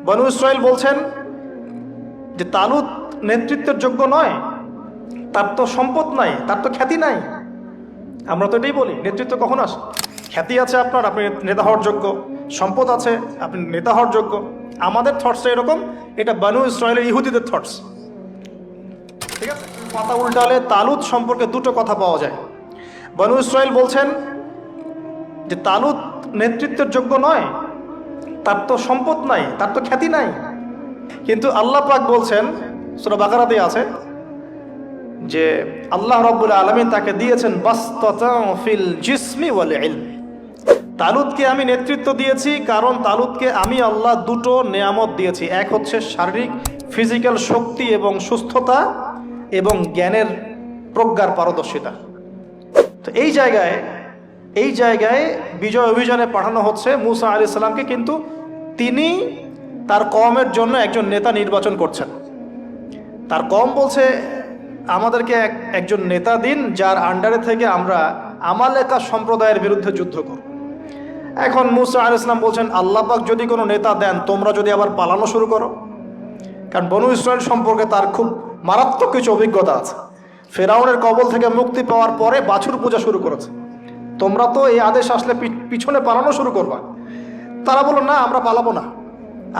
বনু ইসরাইল বলছেন যে তালুত নেতৃত্বের যোগ্য নয়, তার তো সম্পদ নাই, তার তো খ্যাতি নাই। আমরা তো এটাই বলি, নেতৃত্ব কখন আসে? খ্যাতি আছে আপনার, আপনি নেতা হওয়ার যোগ্য, সম্পদ আছে, আপনি নেতা হওয়ার যোগ্য। আমাদের থটসটা এরকম, এটা বনু ইসরাইলের ইহুদিদের থটস। ঠিক আছে, পাতা উল্টালে তালুত সম্পর্কে দুটো কথা পাওয়া যায়। বনু ইসরাইল বলছেন যে তালুত নেতৃত্বের যোগ্য নয়, তার তো সম্পদ নাই, তার তো খ্যাতি নাই। কিন্তু আল্লাহ পাক বলছেন, সূরা বাকারাতে আছে যে আল্লাহ রাব্বুল আলামিন তাকে দিয়েছেন বাসতাতান ফিল জিসমি ওয়াল ইলম। তালুতকে আমি নেতৃত্ব দিয়েছি কারণ তালুতকে আমি আল্লাহ দুটো নেয়ামত দিয়েছি। এক হচ্ছে শারীরিক ফিজিক্যাল শক্তি এবং সুস্থতা এবং জ্ঞানের প্রজ্ঞার পারদর্শিতা। তো এই জায়গায় বিজয় অভিযানে পাঠানো হচ্ছে মুসা আলাইহিস সালামকে, কিন্তু তিনি তার কওমের জন্য একজন নেতা নির্বাচন করছেন। তার কওম বলছে আমাদেরকে একজন নেতা দিন যার আন্ডারে থেকে আমরা আমালেকা সম্প্রদায়ের বিরুদ্ধে যুদ্ধ করব। এখন মুসা আলাইহিস সালাম বলছেন আল্লাহ পাক যদি কোনো নেতা দেন, তোমরা যদি আবার পালানো শুরু করো। কারণ বনু ইসরাইল সম্পর্কে তার খুব মারাত্মক কিছু অভিজ্ঞতা আছে। ফেরাউনের কবল থেকে মুক্তি পাওয়ার পরে বাছুর পূজা শুরু করেছে। তোমরা তো এই আদেশ আসলে পিছনে পালানো শুরু করবা। তারা বলল না, আমরা পালাবো না,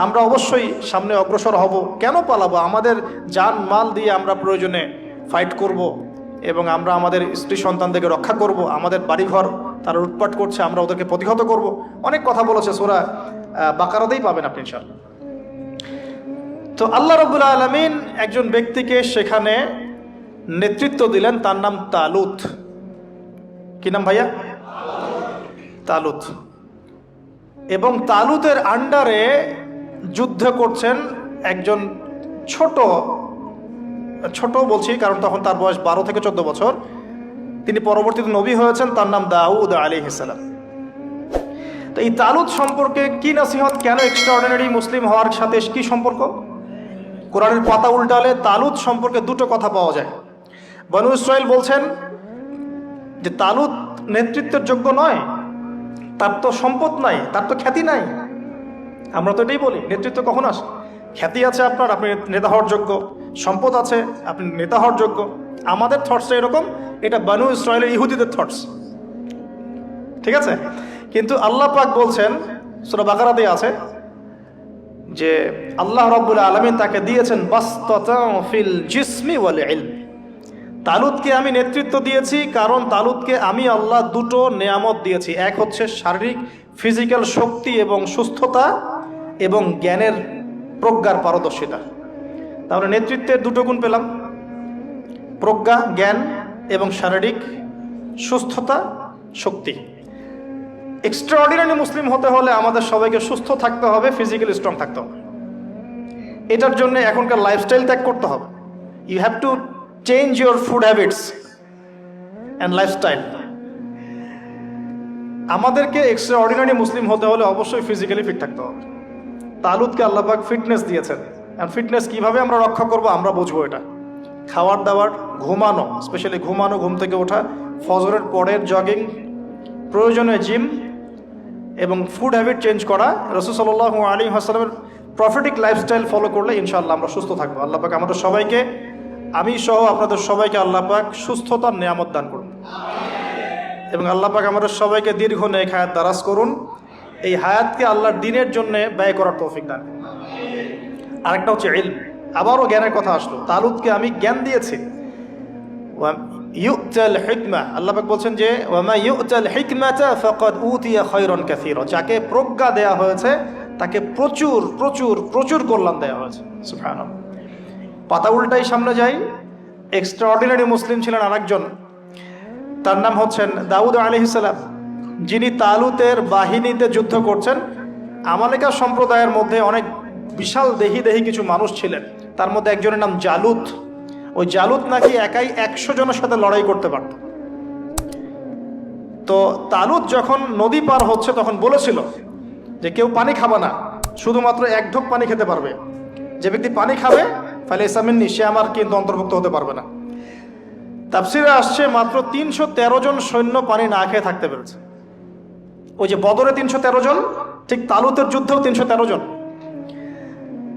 আমরা অবশ্যই সামনে অগ্রসর হব। কেন পালাবো? আমাদের জান মাল দিয়ে আমরা প্রয়োজনে ফাইট করব এবং আমরা আমাদের স্ত্রী সন্তানদেরকে রক্ষা করব। আমাদের বাড়িঘর তারা লুটপাট করছে, আমরা ওদেরকে প্রতিহত করব। অনেক কথা বলেছে, সূরা বাকারাতেই পাবেন আপনি ইনশাআল্লাহ। তো আল্লাহ রাব্বুল আলামিন একজন ব্যক্তিকে সেখানে নেতৃত্ব দিলেন, তার নাম তালুত। কি নাম ভাইয়া? তালুত। এবং তালুতের আন্ডারে যুদ্ধ করছেন একজন ছোট বলছি কারণ তখন তার বয়স 12 থেকে 14 বছর। তিনি পরবর্তীতে নবী হয়েছেন, তার নাম দাউদ আলাইহিস সালাম। তো এই তালুত সম্পর্কে কি নসিহত, কেন এক্সট্রাঅর্ডিনারি মুসলিম হওয়ার সাথে কি সম্পর্ক? কোরআনের পাতা উল্টালে তালুত সম্পর্কে দুটো কথা পাওয়া যায়। বনু ইসরাইল বলছেন যে তালুত নেতৃত্বের যোগ্য নয়, তার তো সম্পদ নাই, তার তো খ্যাতি নাই। আমরা তো এটাই বলি, নেতৃত্ব কখন আসে? খ্যাতি আছে আপনার, আপনি নেতা হওয়ার যোগ্য, সম্পদ আছে, আপনি নেতা হওয়ার যোগ্য। আমাদের থটসটা এরকম, এটা বনু ইসরাইলের ইহুদিদের থটস। ঠিক আছে, কিন্তু আল্লাহ পাক বলছেন, সূরা বাকারাতে আছে যে আল্লাহ রাব্বুল আলামিন তাকে দিয়েছেন বাসতাতান ফিল জিসমি ওয়াল ইলম। তালুতকে আমি নেতৃত্ব দিয়েছি কারণ তালুতকে আমি আল্লাহ দুটো নেয়ামত দিয়েছি। এক হচ্ছে শারীরিক ফিজিক্যাল শক্তি এবং সুস্থতা এবং জ্ঞানের প্রজ্ঞার পারদর্শিতা। তাহলে নেতৃত্বের দুটো গুণ পেলাম, প্রজ্ঞা, জ্ঞান এবং শারীরিক সুস্থতা, শক্তি। এক্সট্রাঅর্ডিনারি মুসলিম হতে হলে আমাদের সবাইকে সুস্থ থাকতে হবে, ফিজিক্যালি স্ট্রং থাকতে হবে। এটার জন্য এখনকার লাইফস্টাইল ত্যাগ করতে হবে। You have to change your food habits and lifestyle. আমাদেরকে এক্সট্রাঅর্ডিনারি মুসলিম হতে হলে অবশ্যই ফিজিক্যালি ফিট থাকতে হবে। তালুতকে আল্লাহ পাক ফিটনেস দিয়েছেন, আর ফিটনেস কিভাবে আমরা রক্ষা করব আমরা বুঝবো। এটা খাওয়ার দাওয়ার, ঘুমানো, স্পেশালি ঘুমানো, ঘুম থেকে ওঠা, ফজরের পরের জগিং, প্রয়োজনে জিম এবং ফুড হ্যাবিট চেঞ্জ করা। রাসূল সাল্লাল্লাহু আলাইহি ওয়াসাল্লামের প্রফেটিক লাইফস্টাইল ফলো করলে ইনশাআল্লাহ আমরা সুস্থ থাকবো। আল্লাহ পাক আমাদের সবাইকে, আমি সহ আপনাদের সবাইকে আল্লাহ পাক সুস্থতার নিয়ামত দান করুন এবং আল্লাহ পাক আমাদের সবাইকে দীর্ঘ নেক হায়াত দারাজ করুন। এই হায়াতকে আল্লাহর দ্বীনের জন্য ব্যয় করার তৌফিক দান করুন। আরেকটা হচ্ছে ইলম, আবারও জ্ঞানের কথা আসলো। তালুতকে আমি জ্ঞান দিয়েছি। ইউতাল হিকমা, আল্লাহ পাক বলছেন যে ওয়ামা ইউতাল হিকমাতা ফাকাদ উতিয়া খায়রান কাসীরা। যাকে প্রজ্ঞা দেয়া হয়েছে তাকে প্রচুর প্রচুর প্রচুর কল্যাণ দেওয়া হয়েছে। সুবহানাল্লাহ। পাতা উল্টাই সামনে যাই, এক্সট্রাঅর্ডিনারি মুসলিম ছিলেন আরেকজন, তার নাম হচ্ছেন দাউদ আলাইহিস সালাম, যিনি তালুতের বাহিনীতে যুদ্ধ করছেন। আমালেকা সম্প্রদায়ের মধ্যে অনেক বিশাল দেহি কিছু মানুষ ছিলেন, তার মধ্যে একজনের নাম জালুত। ওই জালুত নাকি একাই 100 জনের সাথে লড়াই করতে পারত। তো তালুত যখন নদী পার হচ্ছে তখন বলেছিল যে কেউ পানি খাবে না, শুধুমাত্র 1 ঢোক পানি খেতে পারবে। যে ব্যক্তি পানি খাবে ফালে ইসামিন্নি, সে আমার কিন্তু অন্তর্ভুক্ত হতে পারবে না। তাফসিরে আসছে মাত্র 313 জন সৈন্য পানি না খেয়ে থাকতে পেরেছে। ওই যে বদরে 313 জন, ঠিক তালুতের যুদ্ধেও 313 জন।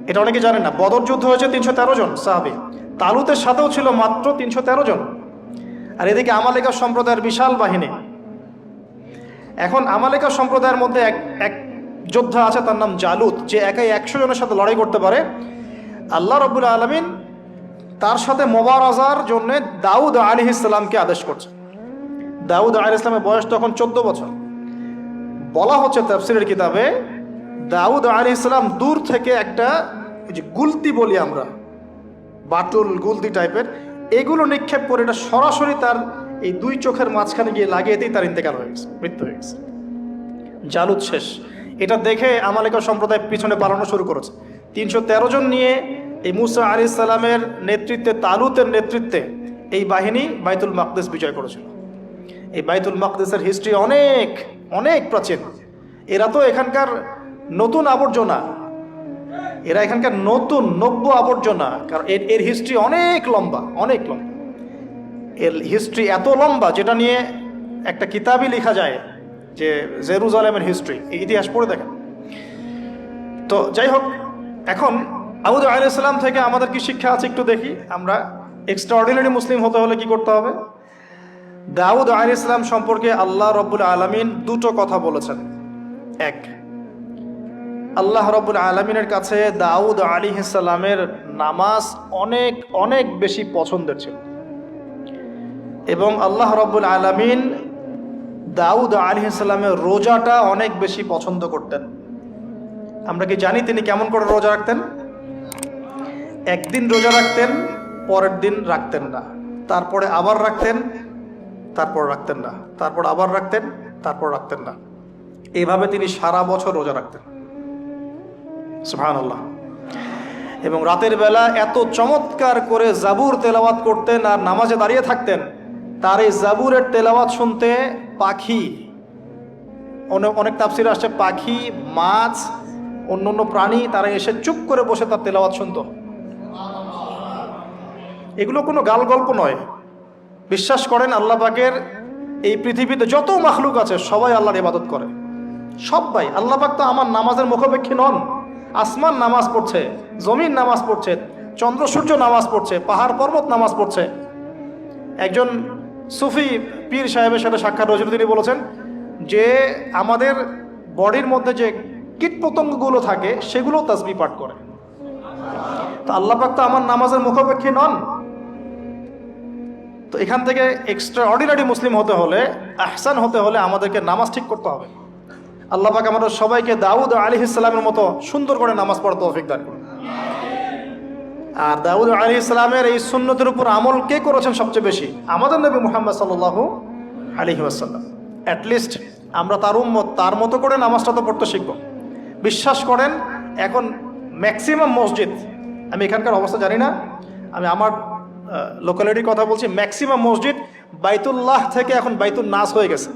এটা অনেকে জানেন না। বদর যুদ্ধ হয়েছে 313 জন সাহাবী, তালুতের সাথেও ছিল মাত্র 313 জন। আর এদিকে আমালেকা সম্প্রদায়ের বিশাল বাহিনী। এখন আমালেকা সম্প্রদায়ের মধ্যে এক যোদ্ধা আছে, তার নাম জালুত, যে একাই 100 জনের সাথে লড়াই করতে পারে। আল্লাহ রাব্বুল আলামিন তার সাথে মোবারাজার জন্য দাউদ আলাইহিস সালামকে আদেশ করছে। দাউদ আলাইহিস সালামের বয়স তখন 14 বছর। বলা হচ্ছে তাফসীরের কিতাবে, দাউদ আলাইহিস সালাম দূর থেকে একটা যে গুলতি বলি আমরা, বাটুল গুলতি টাইপের, এগুলো নিক্ষেপ করে এটা সরাসরি তার এই দুই চোখের মাঝখানে গিয়ে লাগিয়েতেই তার ইন্তেকাল হয়ে গেছে, মৃত্যু হয়ে গেছে। জালুত শেষ। এটা দেখে আমালেকা সম্প্রদায় পিছনে পালানো শুরু করেছে। 313 জন নিয়ে এই মুসা আলাইহিস সালামের নেতৃত্বে, তালুতের নেতৃত্বে এই বাহিনী বাইতুল মাকদিস বিজয় করেছিল। এই বাইতুল মাকদিসের হিস্ট্রি অনেক অনেক প্রাচীন। এরা তো এখানকার নতুন আবর্জনা, এরা এখানকার নতুন নব্য আবর্জনা, কারণ এর হিস্ট্রি অনেক লম্বা, অনেক লম্বা। এর হিস্ট্রি এত লম্বা যেটা নিয়ে একটা কিতাবই লেখা যায়, যে জেরুজালেমের হিস্ট্রি, এই ইতিহাস পড়ে দেখেন। তো যাই হোক, এখন দাউদ আলাইহিস সালাম থেকে আমাদের কি শিক্ষা আছে একটু দেখি। আমরা এক্সট্রাঅর্ডিনারি মুসলিম হতে হলে কি করতে হবে? দাউদ আলাইহিস সালাম সম্পর্কে আল্লাহ রাব্বুল আলামিন দুটো কথা বলেছেন। এক, আল্লাহ রাব্বুল আলামিনের কাছে দাউদ আলাইহিস সালামের নামাজ অনেক অনেক বেশি পছন্দের ছিল, এবং আল্লাহ রাব্বুল আলামিন দাউদ আলাইহিস সালামের রোজাটা অনেক বেশি পছন্দ করতেন। আমরা কি জানি তিনি কেমন করে রোজা রাখতেন? একদিন রোজা রাখতেন, পরের দিন রাখতেন না, তারপরে আবার রাখতেন, তারপর রাখতেন না, তারপর আবার রাখতেন, তারপর রাখতেন না। এইভাবে তিনি সারা বছর রোজা রাখতেন। সুবহানাল্লাহ। এবং রাতের বেলা এত চমৎকার করে জাবুর তেলাওয়াত করতেন আর নামাজে দাঁড়িয়ে থাকতেন, তার এই জাবুরের তেলাওয়াত শুনতে পাখি, অনেক তাফসীরে আসছে পাখি, মাছ, অন্য অন্য প্রাণী, তারা এসে চুপ করে বসে তার তেলাওয়াত শুনতো। এগুলো কোনো গাল গল্প নয়। বিশ্বাস করেন আল্লাহ পাকের এই পৃথিবীতে যত মাখলুক আছে সবাই আল্লাহর ইবাদত করে, সবাই। আল্লাহ পাক তো আমার নামাজের মুখাপেক্ষী নন। আসমান নামাজ পড়ছে, জমিন নামাজ পড়ছে, চন্দ্র সূর্য নামাজ পড়ছে, পাহাড় পর্বত নামাজ পড়ছে। একজন সুফি পীর সাহেবের সাথে সাক্ষাৎ হয়েছিল, তিনি বলেছেন যে আমাদের বডির মধ্যে যে কীটপতঙ্গগুলো থাকে সেগুলো তাসবিহ পাঠ করে। তো আল্লাহ পাক তো আমার নামাজের মুখাপেক্ষী নন। তো এখান থেকে এক্সট্রা অর্ডিনারি মুসলিম হতে হলে, আহসান হতে হলে আমাদেরকে নামাজ ঠিক করতে হবে। আল্লাহ পাক আমাদের সবাইকে দাউদ আলাইহিস সালামের মতো সুন্দর করে নামাজ পড়ার তৌফিক দান করুন। আর দাউদ আলাইহিস সালামের এই সুন্নতের উপর আমল কে করেছেন সবচেয়ে বেশি? আমাদের নবী মুহাম্মদ সাল্লাল্লাহু আলাইহি ওয়াসাল্লাম। অ্যাটলিস্ট আমরা তার উম্মত, তার মতো করে নামাজটা তো পড়তে শিখব। বিশ্বাস করেন এখন ম্যাক্সিমাম মসজিদ, আমি এখানকার অবস্থা জানি না, আমি আমার লোকালিটির কথা বলছি, ম্যাক্সিমাম মসজিদ বাইতুল্লাহ থেকে এখন বাইতুল নাস হয়ে গেছে।